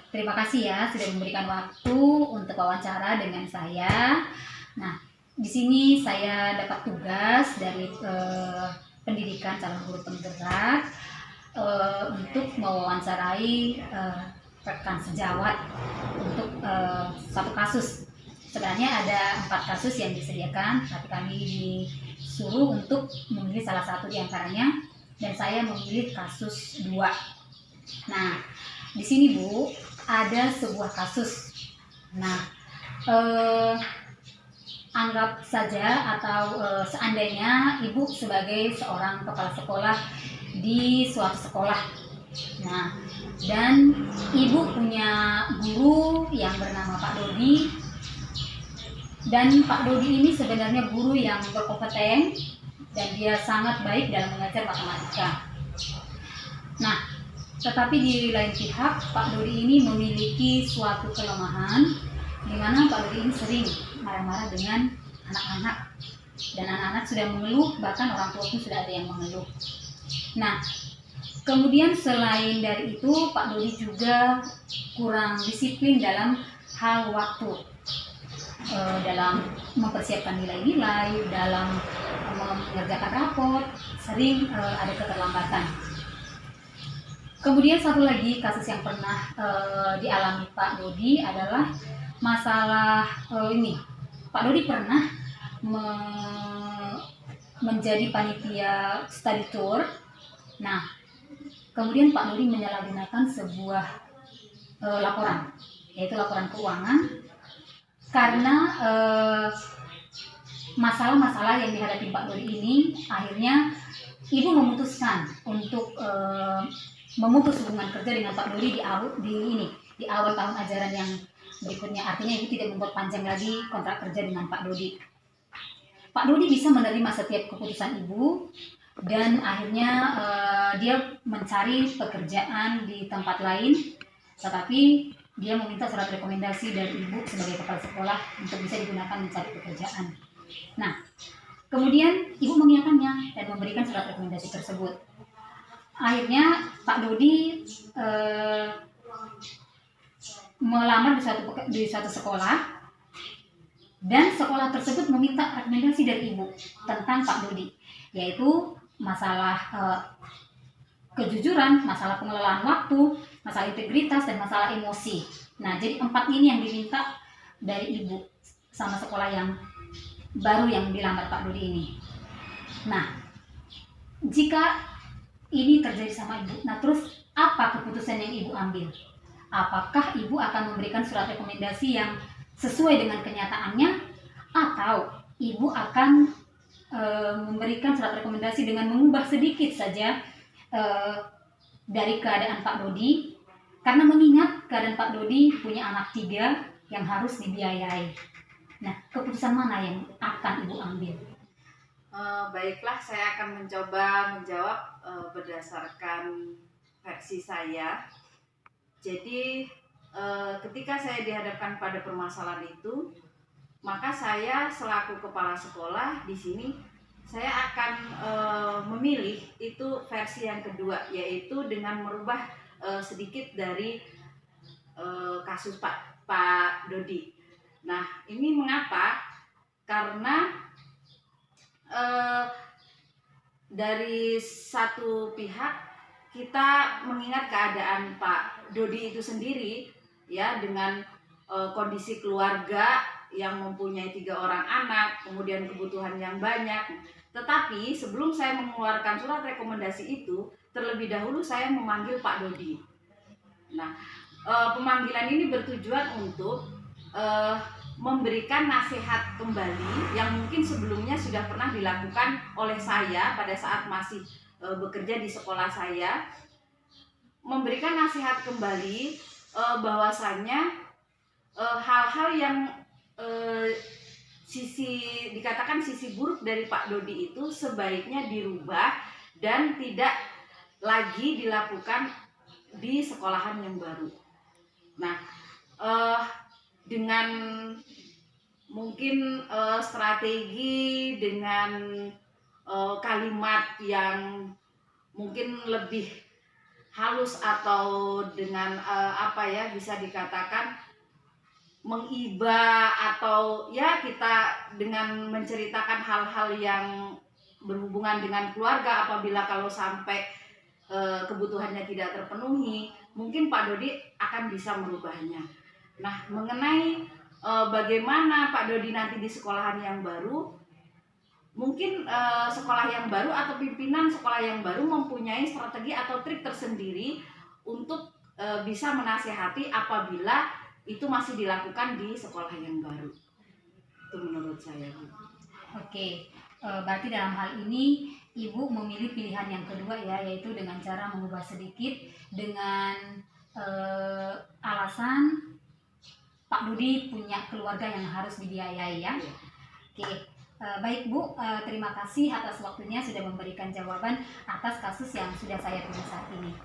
Terima kasih ya sudah memberikan waktu untuk wawancara dengan saya. Nah, di sini saya dapat tugas dari pendidikan calon guru penggerak untuk mewawancarai rekan sejawat untuk satu kasus. Sebenarnya ada 4 kasus yang disediakan, tapi kami disuruh untuk memilih salah satu di antaranya, dan saya memilih kasus 2. Nah, di sini Bu, ada sebuah kasus. Nah, anggap saja atau seandainya Ibu sebagai seorang kepala sekolah di suatu sekolah. Nah, dan Ibu punya guru yang bernama Pak Dodi, dan Pak Dodi ini sebenarnya guru yang berkompeten dan dia sangat baik dalam mengajar matematika. Nah, tetapi di lain pihak, Pak Dodi ini memiliki suatu kelemahan, di mana Pak Dodi ini sering marah-marah dengan anak-anak, dan anak-anak sudah mengeluh, bahkan orang tua pun sudah ada yang mengeluh. Nah, kemudian selain dari itu, Pak Dodi juga kurang disiplin dalam hal waktu, dalam mempersiapkan nilai-nilai, dalam mengerjakan rapor, sering ada keterlambatan. Kemudian satu lagi kasus yang pernah dialami Pak Dodi adalah masalah ini. Pak Dodi pernah menjadi panitia study tour. Nah, kemudian Pak Dodi menyalahgunakan sebuah laporan, yaitu laporan keuangan, karena masalah-masalah yang dihadapi Pak Dodi ini, akhirnya Ibu memutuskan untuk memutus hubungan kerja dengan Pak Dodi di awal tahun ajaran yang berikutnya. Artinya Ibu tidak membuat panjang lagi kontrak kerja dengan Pak Dodi. Pak Dodi bisa menerima setiap keputusan Ibu, dan akhirnya dia mencari pekerjaan di tempat lain, tetapi dia meminta surat rekomendasi dari Ibu sebagai kepala sekolah untuk bisa digunakan mencari pekerjaan. Nah, kemudian Ibu mengiyakannya dan memberikan surat rekomendasi tersebut. Akhirnya Pak Dodi melamar di suatu sekolah, dan sekolah tersebut meminta rekomendasi dari Ibu tentang Pak Dodi, yaitu masalah kejujuran, masalah pengelolaan waktu, masalah integritas, dan masalah emosi. Nah, jadi 4 ini yang diminta dari Ibu sama sekolah yang baru yang dilamar Pak Dodi ini. Nah, jika ini terjadi sama Ibu, nah terus apa keputusan yang Ibu ambil? Apakah Ibu akan memberikan surat rekomendasi yang sesuai dengan kenyataannya, atau Ibu akan memberikan surat rekomendasi dengan mengubah sedikit saja dari keadaan Pak Dodi, karena mengingat keadaan Pak Dodi punya anak 3 yang harus dibiayai. Nah, keputusan mana yang akan Ibu ambil? Baiklah, saya akan mencoba menjawab berdasarkan versi saya. Jadi ketika saya dihadapkan pada permasalahan itu, maka saya selaku kepala sekolah di sini saya akan memilih itu versi yang kedua, yaitu dengan merubah sedikit dari kasus Pak Dodi. Nah, ini mengapa? Karena dari satu pihak kita mengingat keadaan Pak Dodi itu sendiri, ya, dengan kondisi keluarga yang mempunyai 3 orang anak, kemudian kebutuhan yang banyak. Tetapi sebelum saya mengeluarkan surat rekomendasi itu, terlebih dahulu saya memanggil Pak Dodi. Nah, pemanggilan ini bertujuan untuk memberikan nasihat kembali yang mungkin sebelumnya sudah pernah dilakukan oleh saya pada saat masih bekerja di sekolah saya, memberikan nasihat kembali bahwasannya hal-hal yang dikatakan sisi buruk dari Pak Dodi itu sebaiknya dirubah dan tidak lagi dilakukan di sekolahan yang baru. Nah, dengan mungkin strategi, dengan kalimat yang mungkin lebih halus atau dengan apa ya, bisa dikatakan mengiba, atau ya kita dengan menceritakan hal-hal yang berhubungan dengan keluarga, apabila kalau sampai kebutuhannya tidak terpenuhi, mungkin Pak Dodi akan bisa merubahnya. Nah, mengenai bagaimana Pak Dodi nanti di sekolahan yang baru, mungkin sekolah yang baru atau pimpinan sekolah yang baru mempunyai strategi atau trik tersendiri untuk bisa menasehati apabila itu masih dilakukan di sekolah yang baru. Itu menurut saya, Bu. Oke, berarti dalam hal ini Ibu memilih pilihan yang kedua ya, yaitu dengan cara mengubah sedikit dengan alasan Pak Dodi punya keluarga yang harus dibiayai ya. Iya. Oke, baik Bu, terima kasih atas waktunya sudah memberikan jawaban atas kasus yang sudah saya tulis saat ini.